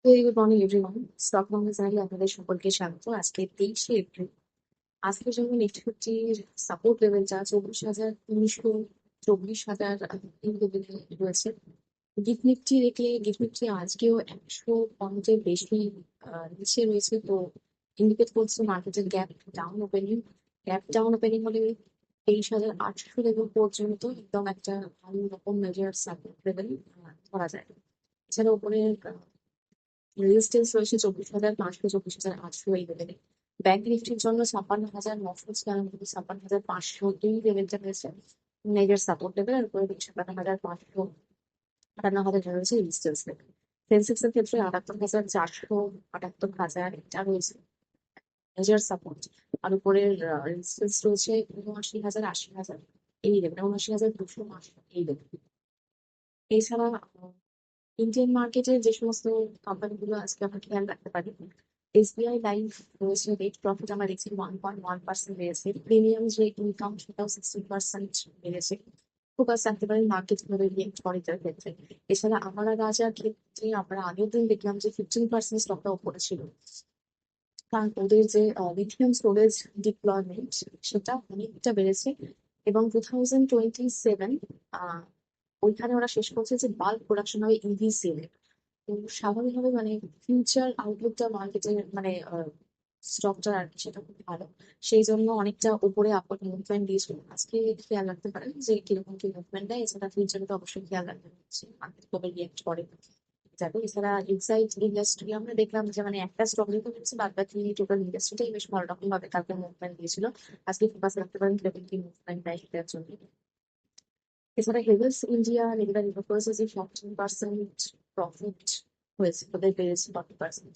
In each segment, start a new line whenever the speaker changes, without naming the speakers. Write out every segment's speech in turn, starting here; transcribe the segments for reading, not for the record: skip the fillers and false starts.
Very good morning everyone. Stock market চ্যানেলে আপনাদের সকলকে স্বাগত। আজকে 23শে এপ্রিল। আজকের জন্য নিফটি ফিফটির সাপোর্ট লেভেলটা 24,300, 24,000 এই লেভেলে রয়েছে। গিফট নিফটি দেখলে গিফট নিফটি আজকেও 100 পয়েন্টের বেশি নিচে রয়েছে। তো ইন্ডিকেট করছে মার্কেটের গ্যাপ ডাউন ওপেনিং হলে 23,800 লেভেল পর্যন্ত একদম একটা ভালো রকম মেজার সাপোর্ট লেভেল ধরা যায়। এছাড়া উপরের রেজিস্ট্যান্স রয়েছে 24,500, 24,800 এই লেভেলে। ব্যাংক নিফটির জন্য 56,996, 56,500 এই লেভেলটা রয়েছে মেজর সাপোর্ট লেভেল। আর উপরে 57,500, 58,000 রয়েছে রেজিস্ট্যান্স লেভেল। সেন্সেক্স এর ক্ষেত্রে 78,400, 78,000 এটা রয়েছে মেজর সাপোর্ট। আর উপরের রেজিস্ট্যান্স রয়েছে 79,000, 80,000 এই লেভেল, 79,200 এই লেভেল। এছাড়া ইন্ডিয়ান মার্কেটের যে সমস্ত কোম্পানিগুলো আজকে আমরা খেয়াল রাখতে পারি, এসবিআই লাইফ রয়েছে, রেট প্রফিট আমরা দেখছি 1.1% বেড়েছে। প্রিমিয়াম যে ইনকাম সেটাও 16% বেড়েছে। ফোকাস রাখতে পারেন মার্কেট কিভাবে রিয়েক্ট করে এটার ক্ষেত্রে। এছাড়া আমারা রাজার ক্ষেত্রে আমরা আগের দিন দেখলাম যে 15% স্টকটা উপরে ছিল, কারণ ওদের যে লিথিয়াম স্টোরেজ ডিপ্লয়মেন্ট সেটা অনেকটা বেড়েছে। এবং 2027 ওইখানে ওরা শেষ করছে যে বাল্ক প্রোডাকশন হবে ইভি সেল। তো স্বাভাবিকভাবে মানে ফিউচার আউটলুকটা মার্কেটের মানে স্টকটার আর কি সেটা খুব ভালো। সেই জন্য অনেকটা উপরে আপওয়ার্ড মুভমেন্ট দিয়েছিল। আজকে খেয়াল রাখতে পারেন যে কিরকম কি মুভমেন্ট দেয়। এছাড়া ফিউচারে তো অবশ্যই খেয়াল রাখতে হচ্ছে মার্কেট কবে রিয়েক্ট করে যাবে। এছাড়া ইনসাইড ইন্ডাস্ট্রি আমরা দেখলাম যে মানে একটা স্টক রেখে হচ্ছে, বাদ বাকি টোটাল ইন্ডাস্ট্রিটাই বেশ ভালো রকম ভাবে কালকে মুভমেন্ট দিয়েছিল। আজকে ফোকাস রাখতে পারেন কিরকম কি মুভমেন্ট দেয় সেটার জন্য। এছাড়া হেভেলস ইন্ডিয়া রেগুলার রিপোর্ট করেছে যে 14% প্রফিট হয়েছে, তাদের বেড়েছে 40%।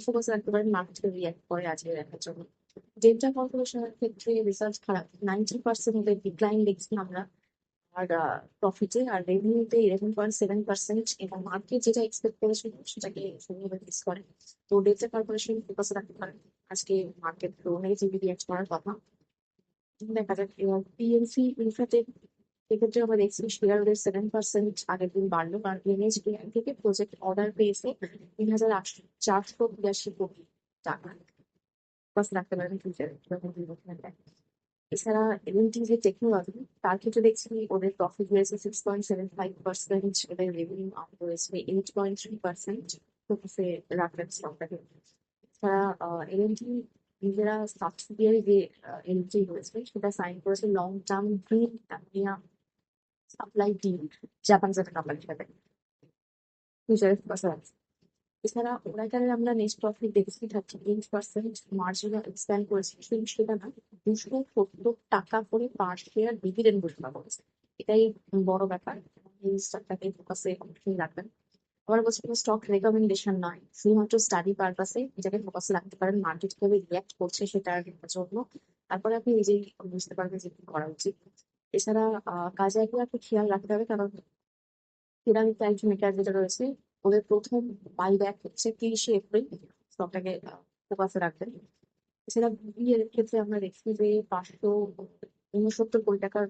ফোকাস রাখতে পারেন মার্কেটকে রিয়াক্ট করে আজকে দেখার জন্য। ডেল্টা কর্পোরেশনের ক্ষেত্রে রেজাল্ট খারাপ, 90% ওদের ডিক্লাইন দেখছি আমরা। আর প্রফিটে আর রেভিনিউতে 11.7%, এবং মার্কেট যেটা এক্সপেক্ট করেছিল সেটাকে সেভাবে মিস করে। তো ডেল্টা কর্পোরেশন ফোকাস রাখতে পারেন। আজকে মার্কেট তো নেগেটিভলি রিয়াক্ট করার কথা। দেখা যাক। এবং পিএনসি ইনফ্রাটেক এক্ষেত্রে আমরা দেখছি শেয়ার ওদের 7% আগের দিন বাড়লো, কারণ এনএসডি থেকে প্রজেক্ট অর্ডার পেয়েছে 3,482 কোটি টাকা। বাস রাখতে পারেন ফিউচারে কিরকম ডেভেলপমেন্ট দেয়। এছাড়া এলএনটি যে টেকনোলজি, তার ক্ষেত্রে দেখছি ওদের প্রফিট রয়েছে 6.75%, ওদের রেভিনিউ আপ রয়েছে 8.3%। ফোকাসে রাখবেন স্টকটাকে। এছাড়া এলএনটি নিজেরা সাবসিডিয়ারি যে এলএনটি রয়েছে সেটা সাইন করেছে long term green supply deal Japan যাতে কোম্পানির সাথে ফিউচারে ফোকাস রাখছে। এছাড়া ওরাইটারে আমরা নেক্সট প্রফিট দেখেছি 38%, মার্জিনও এক্সপ্যান্ড করেছে। শুধু সেটা না, 270 টাকা করে পার শেয়ার ডিভিডেন্ড ঘোষণা করেছে। এটাই বড় ব্যাপার। এই স্টকটাকে ফোকাসে অবশ্যই রাখবেন। আবার বলছি কোনো স্টক রেকমেন্ডেশন নয়, শুধুমাত্র স্টাডি পারপাসে এটাকে ফোকাসে রাখতে পারেন মার্কেট কিভাবে রিয়াক্ট করছে সেটার জন্য। তারপরে আপনি নিজেই বুঝতে পারবেন যে কি করা উচিত। এছাড়া কাজে একটু খেয়াল রাখতে হবে, কারণ পিরামিড টাইমস মেকার যেটা রয়েছে ওদের প্রথম বাইব্যাক হচ্ছে 30শে এপ্রিল। স্টকটাকে ফোকাসে রাখবেন। এছাড়া বিবি এর ক্ষেত্রে আমরা দেখছি যে 569 কোটি টাকার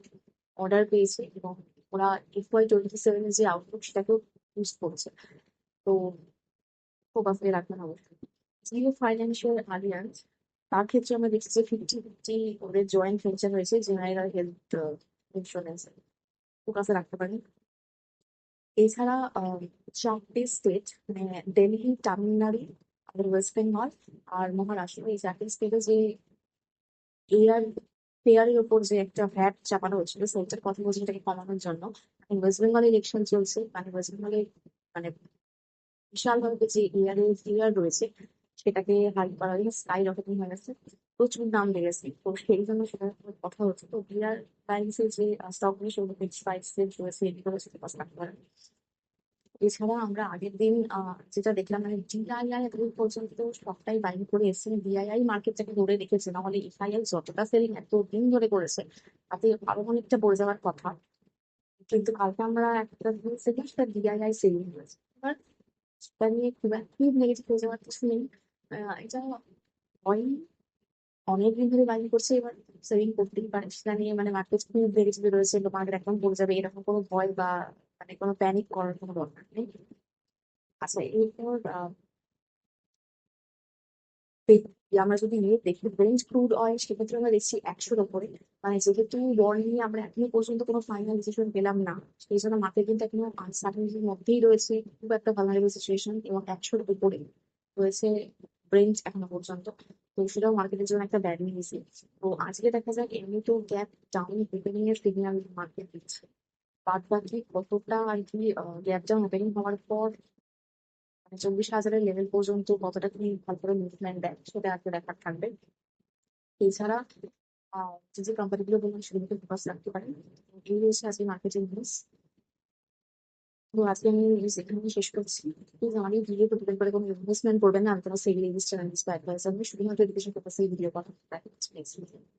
অর্ডার পেয়েছে, এবং ওরা FY 2027 যে আউটলুক সেটাকেও বুস্ট করছে। তো ফোকাসে রাখবেন অবশ্যই। জিও ফাইন্যান্সিয়াল আলিয়ান্স, তার ক্ষেত্রে আমরা দেখছি যে 50-50 ওদের জয়েন্ট ভেঞ্চার হয়েছে জেনারেল হেলথ ইন্স্যুরেন্স, ফোকাসে রাখতে পারেন। এছাড়া চারটে স্টেট মানে দিল্লি, তামিলনাড়ু, আমাদের ওয়েস্ট বেঙ্গল আর মহারাষ্ট্র, এই চারটে স্টেটে যে এয়ার ফেয়ারের উপর যে একটা ভ্যাট চাপানো হচ্ছিল সেটার কথা বলছি, এটাকে কমানোর জন্য। ওয়েস্ট বেঙ্গলে ইলেকশন চলছে, মানে ওয়েস্ট বেঙ্গলে মানে বিশালভাবে যে এয়ারের ফেয়ার রয়েছে সেটাকে হাই করা হয়েছে, স্কাই রকেটিং হয়ে গেছে, প্রচুর দাম বেড়েছে। তো সেই জন্য সেটার উপর কথা হচ্ছে। তো বিআর বাইন্সের যে স্টকগুলো সেগুলো 5% রয়েছে, এগুলো সেটা পাশে রাখতে পারেন। এছাড়া আমরা আগের দিন যেটা দেখলাম মানে ডিআইআই এতদিন পর্যন্ত সবটাই বাইং করে এসেছে, ডিআইআই মার্কেটটাকে ধরে রেখেছে, না হলে এফআইএল যতটা সেলিং এত দিন ধরে করেছে তাতে আরো অনেকটা পড়ে যাওয়ার কথা। কিন্তু কালকে আমরা একটা নিউজ দেখলাম সেটা ডিআইআই সেলিং হয়েছে। এবার সেটা নিয়ে খুব একটা নেগেটিভ হয়ে যাওয়ার কিছু নেই। এটা হয়নি, অনেকদিন ধরে বাইং করছে, এবার সেভিং করতেই পারে। সেটা নিয়ে মানে মার্কেট খুব নেগেটিভ রয়েছে, মার্কেট একদম পড়ে যাবে এরকম কোনো ভয় বা মানে কোনো প্যানিক করার কোনো দরকার নেই। আচ্ছা, এরপর আমরা যদি নিয়ে দেখি ব্রেন্ট ক্রুড অয়েল, সেক্ষেত্রে আমরা দেখছি 100-র উপরে। মানে যেহেতু বর নিয়ে আমরা এখনো পর্যন্ত কোনো ফাইনাল ডিসিশন পেলাম না, সেই জন্য মার্কেট কিন্তু এখনো আনসার্টেনিটির মধ্যেই রয়েছে, খুব একটা ভালনারেবল সিচুয়েশন, এবং 100-র উপরে রয়েছে ব্রেন্ট এখনো পর্যন্ত। তো সেটাও মার্কেটের জন্য একটা ব্যাড নিউজ। তো আজকে দেখা যাক, এমনি তো গ্যাপ ডাউন ওপেনিং এর সিগন্যাল মার্কেট দিচ্ছে, বাদ বাকি কতটা আর কি গ্যাপ ডাউন ওপেনিং হওয়ার পর মানে 24,000-এর লেভেল পর্যন্ত কতটা তুমি ভালো করে মুভমেন্ট দেয়, সেটা আর কি দেখার থাকবে। এছাড়া যে যে কোম্পানিগুলো বললাম সেগুলোকে ফোকাস রাখতে পারেন। এই রয়েছে আজকে মার্কেটিং নিউজ। তো আজকে আমি নিউজ এখানে শেষ করছি। প্লিজ আমার এই ভিডিও ডিপেন্ড করে কোনো ইনভেস্টমেন্ট করবেন না, আমি কোনো সেল রেজিস্টার বা অ্যাডভাইসার, আমি শুধুমাত্র এডুকেশন পারপাসে এই ভিডিও কথা